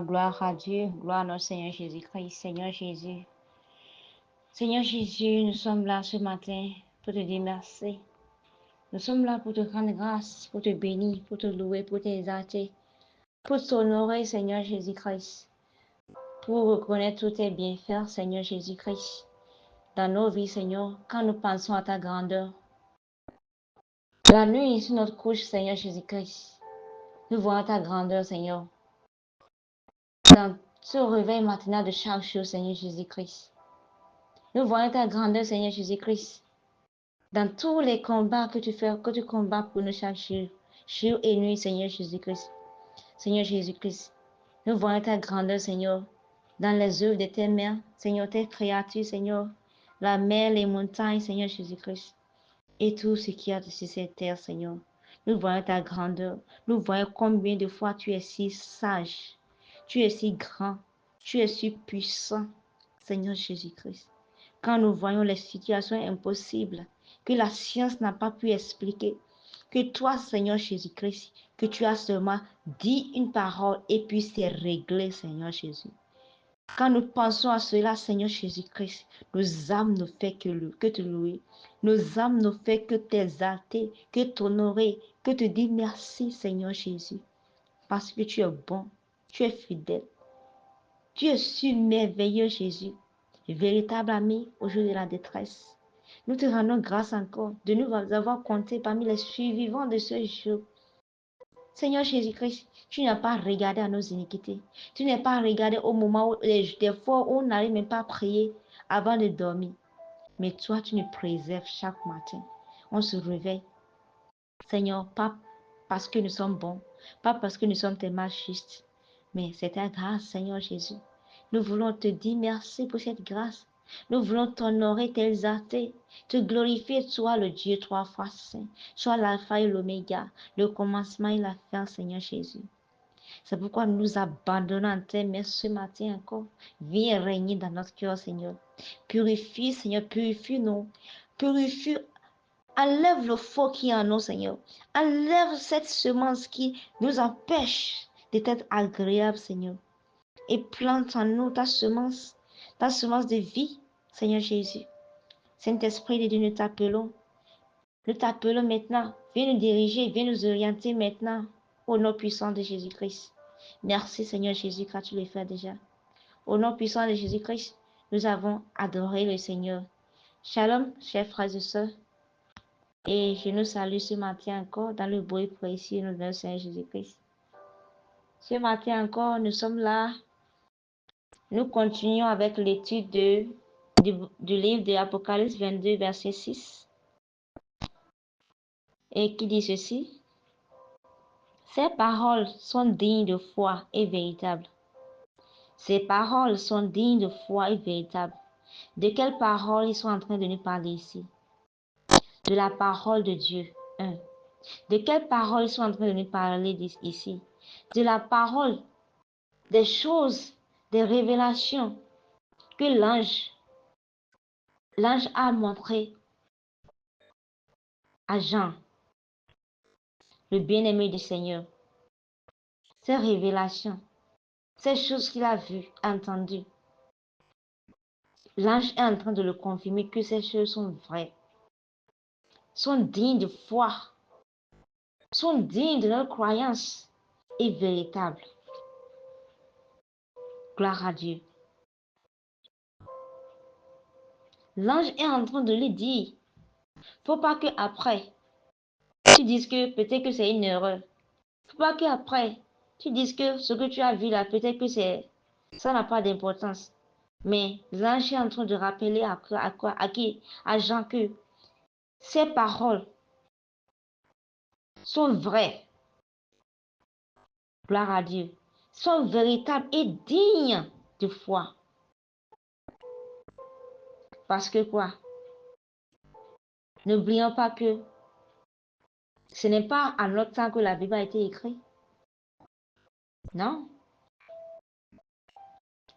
Gloire à Dieu, gloire à notre Seigneur Jésus-Christ. Seigneur Jésus, Seigneur Jésus, nous sommes là ce matin pour te dire merci. Nous sommes là pour te rendre grâce, pour te bénir, pour te louer, pour t'exalter, pour t'honorer, Seigneur Jésus-Christ, pour reconnaître tous tes bienfaits, Seigneur Jésus-Christ, dans nos vies, Seigneur, quand nous pensons à ta grandeur. La nuit, sur notre couche, Seigneur Jésus-Christ, nous voyons ta grandeur, Seigneur. Dans ce réveil matinal de chaque jour, Seigneur Jésus-Christ, nous voyons ta grandeur, Seigneur Jésus-Christ. Dans tous les combats que tu fais, que tu combats pour nous chaque jour et nuit, Seigneur Jésus-Christ. Seigneur Jésus-Christ, nous voyons ta grandeur, Seigneur, dans les œuvres de tes mains, Seigneur, tes créatures, Seigneur, la mer, les montagnes, Seigneur Jésus-Christ, et tout ce qu'il y a sur cette terre, Seigneur. Nous voyons ta grandeur. Nous voyons combien de fois tu es si sage, tu es si grand, tu es si puissant, Seigneur Jésus-Christ. Quand nous voyons les situations impossibles que la science n'a pas pu expliquer, que toi, Seigneur Jésus-Christ, que tu as seulement dit une parole et puis c'est réglé, Seigneur Jésus. Quand nous pensons à cela, Seigneur Jésus-Christ, nos âmes ne font que te louer. Nos âmes ne font que t'exalter, que t'honorer, que te dire merci, Seigneur Jésus. Parce que tu es bon, tu es fidèle. Tu es si merveilleux, Jésus. Véritable ami au jour de la détresse. Nous te rendons grâce encore de nous avoir comptés parmi les survivants de ce jour. Seigneur Jésus-Christ, tu n'as pas regardé à nos iniquités. Tu n'as pas regardé au moment où des fois où on n'arrive même pas à prier avant de dormir. Mais toi, tu nous préserves chaque matin. On se réveille. Seigneur, pas parce que nous sommes bons, pas parce que nous sommes tellement justes, mais c'est ta grâce, Seigneur Jésus. Nous voulons te dire merci pour cette grâce. Nous voulons t'honorer, t'exalter, te glorifier, toi le Dieu trois fois saint, soit l'alpha et l'oméga, le commencement et la fin, Seigneur Jésus. C'est pourquoi nous nous abandonnons en tes mains ce matin encore. Viens régner dans notre cœur, Seigneur. Purifie, Seigneur, purifie-nous. Purifie, enlève le faux qui est en nous, Seigneur. Enlève cette semence qui nous empêche d'être agréable, Seigneur. Et plante en nous ta semence de vie, Seigneur Jésus. Saint-Esprit de Dieu, nous t'appelons. Nous t'appelons maintenant. Viens nous diriger, viens nous orienter maintenant au nom puissant de Jésus-Christ. Merci Seigneur Jésus, car tu le fais déjà. Au nom puissant de Jésus-Christ, nous avons adoré le Seigneur. Shalom, chers frères et sœurs. Et je nous salue ce matin encore dans le bruit précieux de notre Seigneur Jésus-Christ. Ce matin encore, nous sommes là. Nous continuons avec l'étude du livre de Apocalypse 22, verset 6. Et qui dit ceci: ces paroles sont dignes de foi et véritables. Ces paroles sont dignes de foi et véritables. De quelles paroles ils sont en train de nous parler ici? De la parole de Dieu. 1. De quelles paroles ils sont en train de nous parler ici? De la parole, des choses, des révélations que l'ange a montrées à Jean, le bien-aimé du Seigneur. Ces révélations, ces choses qu'il a vues, entendues. L'ange est en train de le confirmer que ces choses sont vraies, sont dignes de foi, sont dignes de leur croyance et véritables. Gloire à Dieu. L'ange est en train de lui dire, faut pas que après tu dises que peut-être que c'est une erreur. Faut pas que après tu dises que ce que tu as vu là, peut-être que ça n'a pas d'importance. Mais l'ange est en train de rappeler à qui? À Jean que ces paroles sont vraies. Gloire à Dieu. Sont véritables et dignes de foi. Parce que quoi? N'oublions pas que ce n'est pas à notre temps que la Bible a été écrite. Non,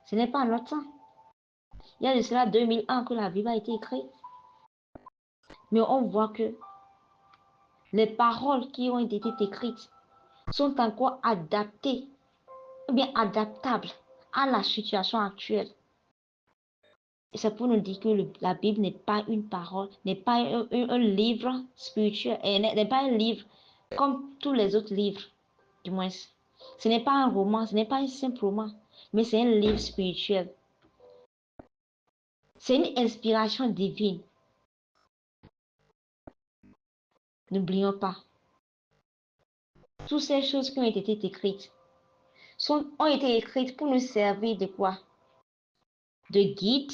ce n'est pas à notre temps. Il y a de cela 2000 ans que la Bible a été écrite. Mais on voit que les paroles qui ont été écrites sont encore adaptées, ou bien adaptables à la situation actuelle. Et c'est pour nous dire que la Bible n'est pas une parole, n'est pas un livre spirituel, et n'est pas un livre comme tous les autres livres, du moins. Ce n'est pas un roman, ce n'est pas un simple roman, mais c'est un livre spirituel. C'est une inspiration divine. N'oublions pas. Toutes ces choses qui ont été écrites ont été écrites pour nous servir de quoi? De guide,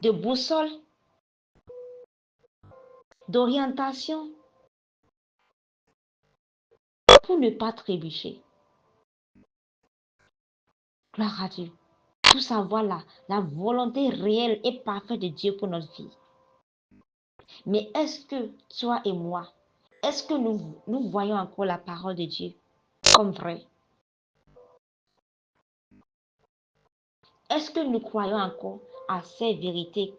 de boussole, d'orientation, pour ne pas trébucher. Gloire à Dieu. Pour savoir la volonté réelle et parfaite de Dieu pour notre vie. Mais est-ce que toi et moi, est-ce que nous voyons encore la parole de Dieu comme vraie? Est-ce que nous croyons encore à ces vérités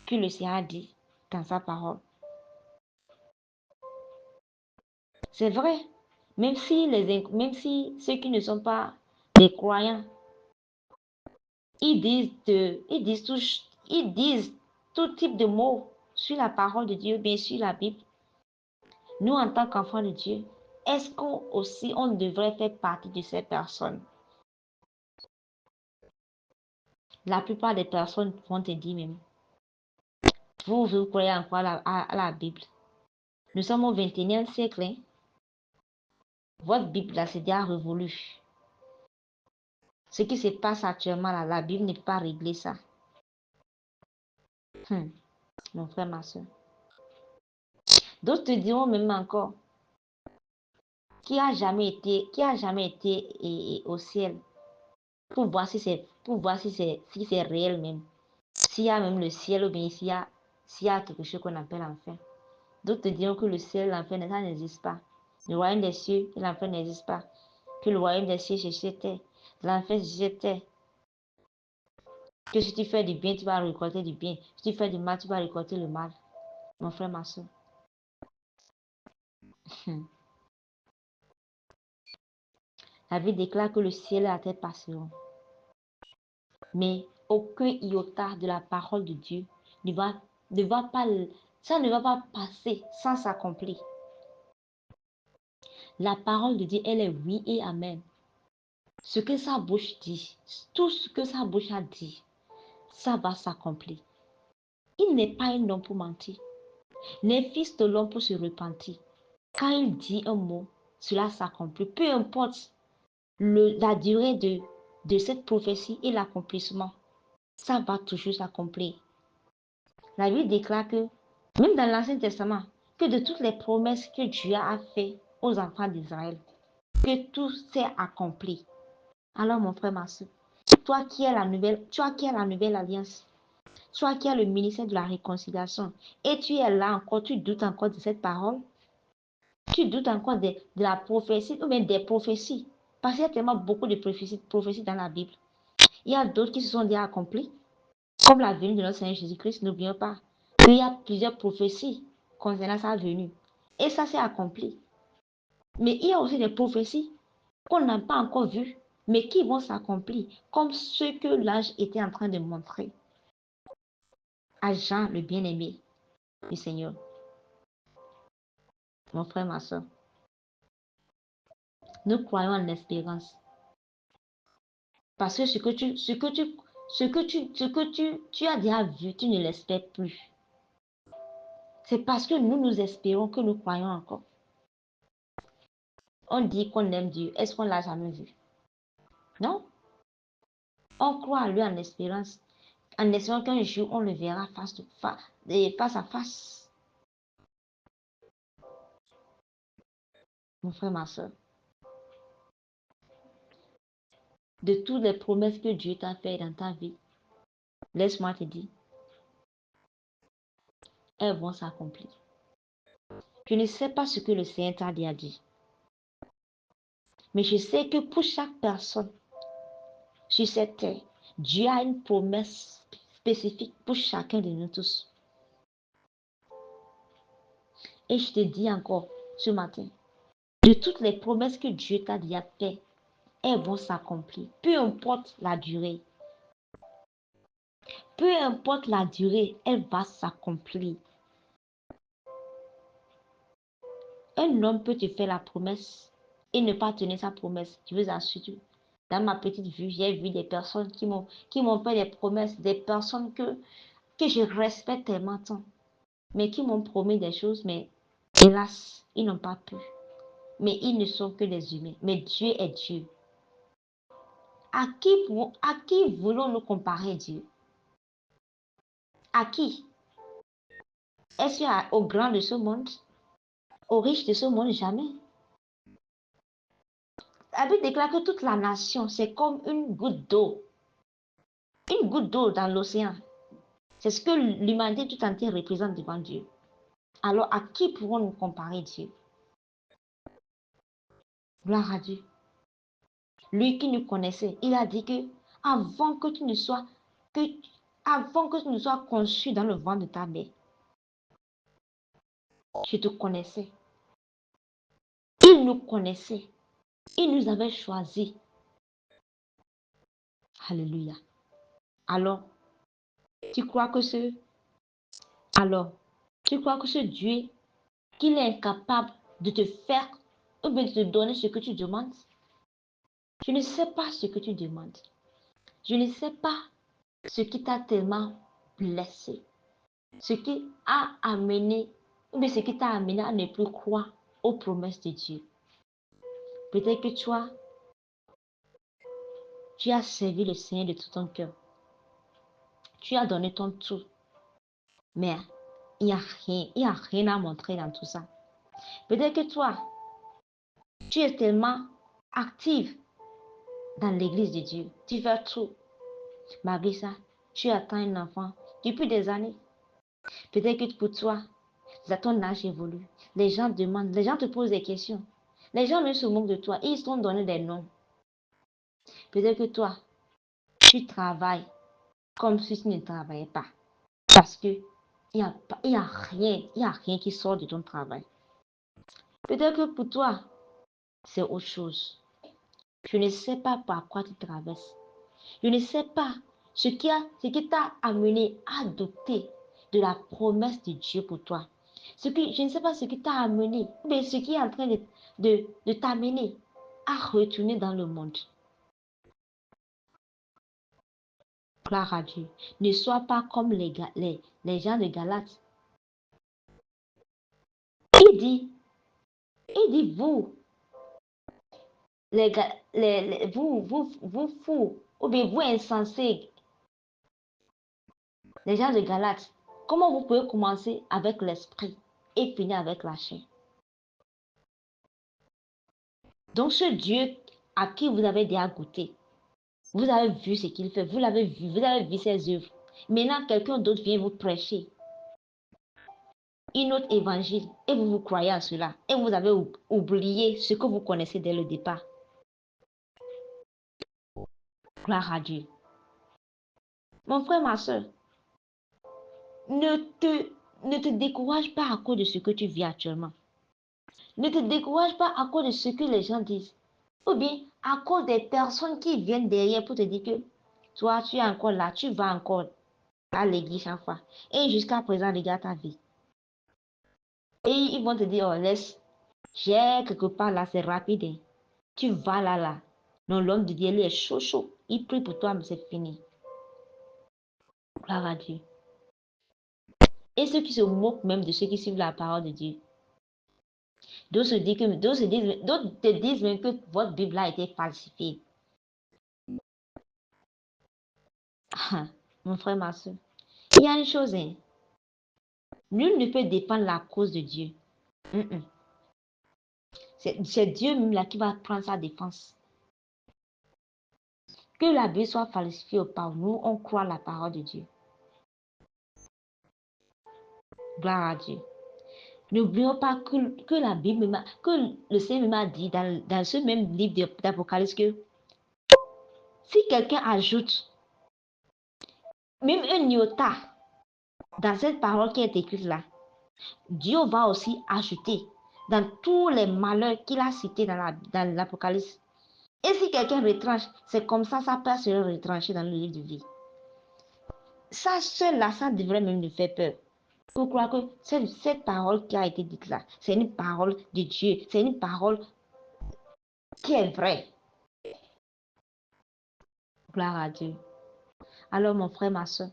que le Seigneur a dit dans sa parole? C'est vrai, même si ceux qui ne sont pas des croyants, ils disent tout type de mots sur la parole de Dieu, bien sûr la Bible. Nous, en tant qu'enfants de Dieu, est-ce qu'on aussi on devrait faire partie de ces personnes? La plupart des personnes vont te dire même, vous croyez encore à la Bible. Nous sommes au 21e siècle. Hein? Votre Bible, là, c'est déjà révolu. Ce qui se passe actuellement, là, la Bible n'est pas réglée, ça. Mon frère, ma soeur. D'autres te diront même encore, qui a jamais été au ciel pour voir si c'est réel même. S'il y a même le ciel ou bien s'il y a quelque chose qu'on appelle enfer. D'autres te diront que le ciel et l'enfer, ça n'existe pas. Le royaume des cieux et l'enfer n'existe pas. Que le royaume des cieux, c'est sur terre. L'enfer, c'est sur terre. Que si tu fais du bien, tu vas récolter du bien. Si tu fais du mal, tu vas récolter le mal. Mon frère, ma soeur. La Bible déclare que le ciel et la terre passeront. Mais aucun iota de la parole de Dieu ça ne va pas passer sans s'accomplir. La parole de Dieu, elle est oui et amen. Ce que sa bouche dit, tout ce que sa bouche a dit, ça va s'accomplir. Il n'est pas un homme pour mentir, n'est fils de l'homme pour se repentir. Quand il dit un mot, cela s'accomplit. Peu importe la durée de cette prophétie et l'accomplissement, ça va toujours s'accomplir. La Bible déclare que, même dans l'Ancien Testament, que de toutes les promesses que Dieu a faites aux enfants d'Israël, que tout s'est accompli. Alors mon frère, ma soeur, toi qui es la nouvelle alliance, toi qui as le ministère de la réconciliation, et tu es là encore, tu doutes encore de cette parole, tu doutes encore de la prophétie ou bien des prophéties, parce qu'il y a tellement beaucoup de prophéties dans la Bible. Il y a d'autres qui se sont déjà accomplies, comme la venue de notre Seigneur Jésus-Christ, n'oublions pas qu'il y a plusieurs prophéties concernant sa venue. Et ça s'est accompli. Mais il y a aussi des prophéties qu'on n'a pas encore vues, mais qui vont s'accomplir, comme ce que l'ange était en train de montrer à Jean, le bien-aimé du Seigneur. Mon frère, ma soeur. Nous croyons en l'espérance. Parce que ce que tu as déjà vu, tu ne l'espères plus. C'est parce que nous espérons que nous croyons encore. On dit qu'on aime Dieu. Est-ce qu'on l'a jamais vu? Non? On croit à lui en espérance. En espérant qu'un jour, on le verra face à face. Mon frère, ma soeur. De toutes les promesses que Dieu t'a faites dans ta vie, laisse-moi te dire, elles vont s'accomplir. Je ne sais pas ce que le Seigneur t'a dit. Mais je sais que pour chaque personne sur cette terre, Dieu a une promesse spécifique pour chacun de nous tous. Et je te dis encore ce matin, de toutes les promesses que Dieu t'a déjà faites, elles vont s'accomplir. Peu importe la durée. Peu importe la durée, elle va s'accomplir. Un homme peut te faire la promesse et ne pas tenir sa promesse. Je vous assure. Dans ma petite vue, j'ai vu des personnes qui m'ont fait des promesses, des personnes que je respecte tellement tant, mais qui m'ont promis des choses, mais hélas, ils n'ont pas pu. Mais ils ne sont que des humains. Mais Dieu est Dieu. À qui voulons-nous comparer Dieu? À qui? Est-ce au grand de ce monde? Aux riches de ce monde? Jamais. La Bible déclare que toute la nation, c'est comme une goutte d'eau. Une goutte d'eau dans l'océan. C'est ce que l'humanité tout entière représente devant Dieu. Alors, à qui pourrons-nous comparer Dieu? Gloire à Dieu. Lui qui nous connaissait, il a dit que avant que tu ne sois conçu dans le ventre de ta mère, je te connaissais. Il nous connaissait. Il nous avait choisis. Alléluia. Alors, tu crois que ce Dieu, qu'il est incapable de te faire ou bien de te donner ce que tu demandes? Je ne sais pas ce que tu demandes. Je ne sais pas ce qui t'a tellement blessé. Ce qui a amené, ou bien ce qui t'a amené à ne plus croire aux promesses de Dieu. Peut-être que tu as servi le Seigneur de tout ton cœur. Tu as donné ton tout. Mais il n'y a rien à montrer dans tout ça. Peut-être que toi, tu es tellement active dans l'église de Dieu. Tu fais tout. Malgré ça, tu attends un enfant depuis des années. Peut-être que pour toi, ton âge évolue. Les gens demandent, les gens te posent des questions. Les gens même se moquent de toi. Ils t'ont donné des noms. Peut-être que toi, tu travailles comme si tu ne travaillais pas. Parce que il y a rien qui sort de ton travail. Peut-être que pour toi, c'est autre chose. Je ne sais pas par quoi tu traverses. Je ne sais pas ce qui t'a amené à douter de la promesse de Dieu pour toi. Je ne sais pas ce qui t'a amené, mais ce qui est en train de t'amener à retourner dans le monde. Gloire à Dieu. Ne sois pas comme les gens de Galates. Il dit, vous, vous fous, ou bien vous insensés, les gens de Galates, comment vous pouvez commencer avec l'esprit et finir avec la chair? Donc ce Dieu à qui vous avez déjà goûté, vous avez vu ce qu'il fait, vous avez vu ses œuvres. Maintenant, quelqu'un d'autre vient vous prêcher une autre évangile et vous croyez à cela et vous avez oublié ce que vous connaissez dès le départ. Gloire à Dieu. Mon frère, ma soeur, ne te décourage pas à cause de ce que tu vis actuellement. Ne te décourage pas à cause de ce que les gens disent. Ou bien à cause des personnes qui viennent derrière pour te dire que toi, tu es encore là, tu vas encore à l'église chaque fois. Et jusqu'à présent, regarde ta vie. Et ils vont te dire, oh, laisse, j'ai quelque part là, c'est rapide. Hein. Tu vas là. Non, l'homme de Dieu, il est chaud. Il prie pour toi, mais c'est fini. Gloire à Dieu. Et ceux qui se moquent même de ceux qui suivent la parole de Dieu. D'autres te disent même que votre Bible a été falsifiée. Ah, mon frère, ma soeur. Il y a une chose, hein. Nul ne peut défendre la cause de Dieu. C'est Dieu même là qui va prendre sa défense. Que la Bible soit falsifiée ou pas, nous, on croit la parole de Dieu. Gloire à Dieu. N'oublions pas que la Bible, que le Seigneur m'a dit dans ce même livre d'Apocalypse que si quelqu'un ajoute même un iota dans cette parole qui est écrite là, Dieu va aussi ajouter dans tous les malheurs qu'il a cités dans l'Apocalypse. Et si quelqu'un retranche, c'est comme ça, sa peur sera retranchée dans le livre de vie. Ça seul là, ça devrait même nous faire peur. Pour croire que cette parole qui a été dite là, c'est une parole de Dieu, c'est une parole qui est vraie. Gloire à Dieu. Alors mon frère, ma soeur,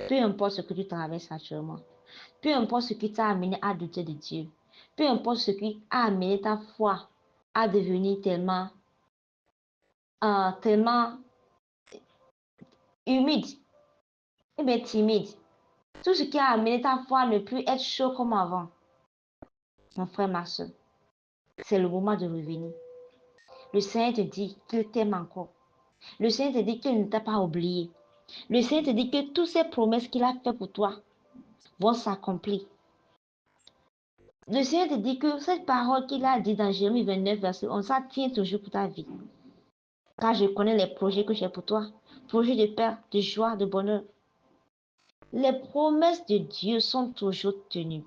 peu importe ce que tu traverses actuellement, peu importe ce qui t'a amené à douter de Dieu, peu importe ce qui a amené ta foi à devenir tellement humide et bien timide, tout ce qui a amené ta foi à ne plus être chaud comme avant, mon frère, ma soeur, c'est le moment de revenir. Le Seigneur te dit qu'il t'aime encore. Le Seigneur te dit qu'il ne t'a pas oublié. Le Seigneur te dit que toutes ces promesses qu'il a faites pour toi vont s'accomplir. Le Seigneur te dit que cette parole qu'il a dit dans Jérémie 29, verset 11, ça tient toujours pour ta vie. Car je connais les projets que j'ai pour toi. Projets de paix, de joie, de bonheur. Les promesses de Dieu sont toujours tenues.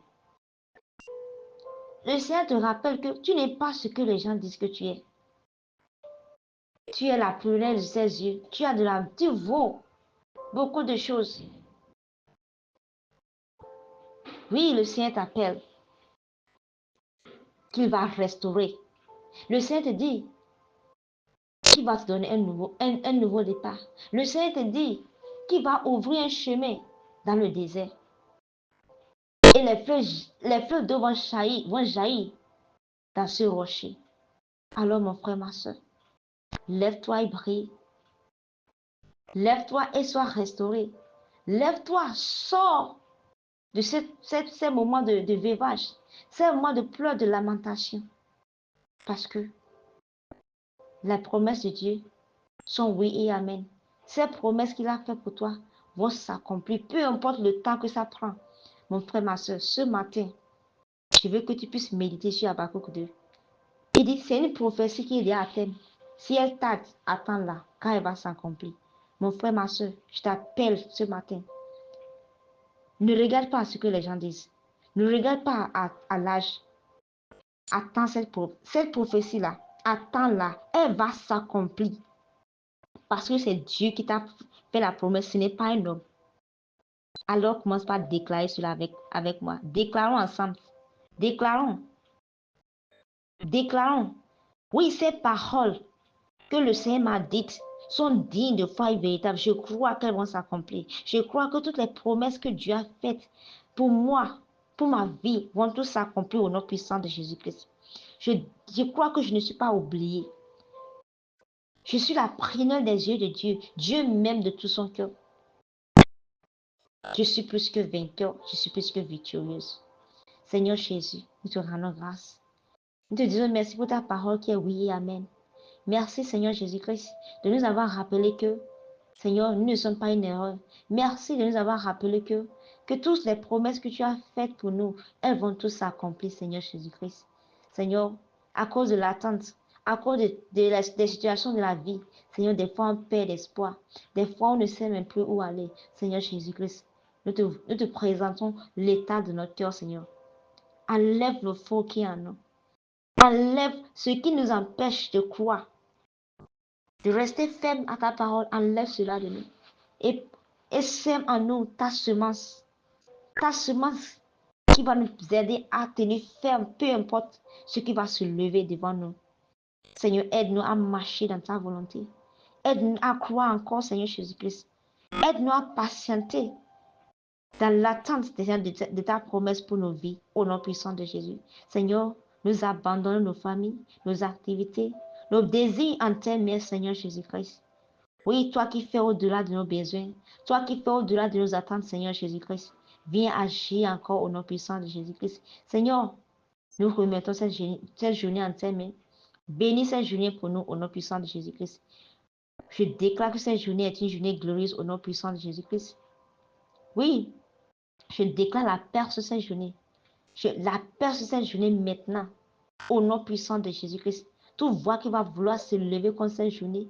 Le Seigneur te rappelle que tu n'es pas ce que les gens disent que tu es. Tu es la prunelle de ses yeux. Tu vaux beaucoup de choses. Oui, le Seigneur t'appelle. Qu'il va restaurer. Le Seigneur te dit qu'il va te donner un nouveau départ. Le Seigneur te dit qu'il va ouvrir un chemin dans le désert. Et les fleuves d'eau vont jaillir dans ce rocher. Alors mon frère, ma soeur, lève-toi et brille. Lève-toi et sois restauré. Lève-toi, sors de ces moments de veuvage, ces moments de pleurs, de lamentation. Parce que les promesses de Dieu sont oui et amen. Ces promesses qu'il a faites pour toi vont s'accomplir, peu importe le temps que ça prend. Mon frère, ma soeur, ce matin, je veux que tu puisses méditer sur Habakkuk 2. Il dit, c'est une prophétie qui est à thème. Si elle tarde, attends-la, car elle va s'accomplir. Mon frère, ma soeur, je t'appelle ce matin. Ne regarde pas ce que les gens disent. Ne regarde pas à l'âge. Attends cette prophétie-là. Attends-la. Elle va s'accomplir. Parce que c'est Dieu qui t'a fait la promesse. Ce n'est pas un homme. Alors commence par déclarer cela avec moi. Déclarons ensemble. Déclarons. Déclarons. Oui, ces paroles que le Seigneur m'a dites sont dignes de foi et véritables. Je crois qu'elles vont s'accomplir. Je crois que toutes les promesses que Dieu a faites pour moi, pour ma vie, vont tous s'accomplir au nom puissant de Jésus-Christ. Je crois que je ne suis pas oubliée. Je suis la prunelle des yeux de Dieu. Dieu m'aime de tout son cœur. Je suis plus que vainqueur. Je suis plus que victorieuse. Seigneur Jésus, nous te rendons grâce. Nous te disons merci pour ta parole qui est oui et amen. Merci Seigneur Jésus-Christ de nous avoir rappelé que, Seigneur, nous ne sommes pas une erreur. Merci de nous avoir rappelé que toutes les promesses que tu as faites pour nous, elles vont tous s'accomplir, Seigneur Jésus-Christ. Seigneur, à cause de l'attente, à cause des situations de la vie, Seigneur, des fois on perd l'espoir. Des fois on ne sait même plus où aller. Seigneur Jésus-Christ, nous te présentons l'état de notre cœur, Seigneur. Enlève le faux qui est en nous. Enlève ce qui nous empêche de croire, de rester ferme à ta parole. Enlève cela de nous. Et sème en nous ta semence qui va nous aider à tenir ferme, peu importe ce qui va se lever devant nous. Seigneur, aide-nous à marcher dans ta volonté. Aide-nous à croire encore, Seigneur Jésus-Christ. Aide-nous à patienter dans l'attente de ta promesse pour nos vies, au nom puissant de Jésus. Seigneur, nous abandonnons nos familles, nos activités, nos désirs en tes mains, Seigneur Jésus-Christ. Oui, toi qui fais au-delà de nos besoins, toi qui fais au-delà de nos attentes, Seigneur Jésus-Christ, viens agir encore au nom puissant de Jésus-Christ. Seigneur, nous remettons cette journée en tes mains. Bénis cette journée pour nous au nom puissant de Jésus-Christ. Je déclare que cette journée est une journée glorieuse au nom puissant de Jésus-Christ. Oui, je déclare la paix sur cette journée. La paix sur cette journée maintenant, au nom puissant de Jésus-Christ. Toute voix qui va vouloir se lever contre cette journée,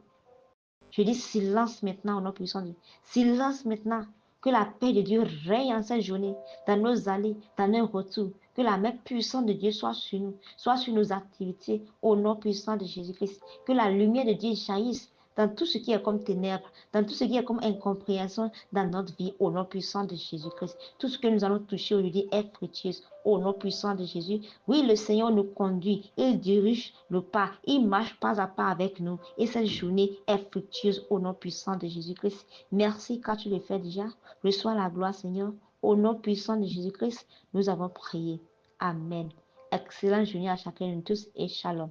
je dis silence maintenant au nom puissant de Dieu. Silence maintenant. Que la paix de Dieu règne en cette journée, dans nos allées, dans nos retours. Que la main puissante de Dieu soit sur nous, soit sur nos activités, au nom puissant de Jésus-Christ. Que la lumière de Dieu jaillisse dans tout ce qui est comme ténèbres, dans tout ce qui est comme incompréhension dans notre vie, au nom puissant de Jésus-Christ. Tout ce que nous allons toucher aujourd'hui est fructueux, au nom puissant de Jésus. Oui, le Seigneur nous conduit, il dirige le pas, il marche pas à pas avec nous. Et cette journée est fructueuse au nom puissant de Jésus-Christ. Merci car tu le fais déjà. Reçois la gloire, Seigneur. Au nom puissant de Jésus-Christ, nous avons prié. Amen. Excellente journée à chacun de tous et shalom.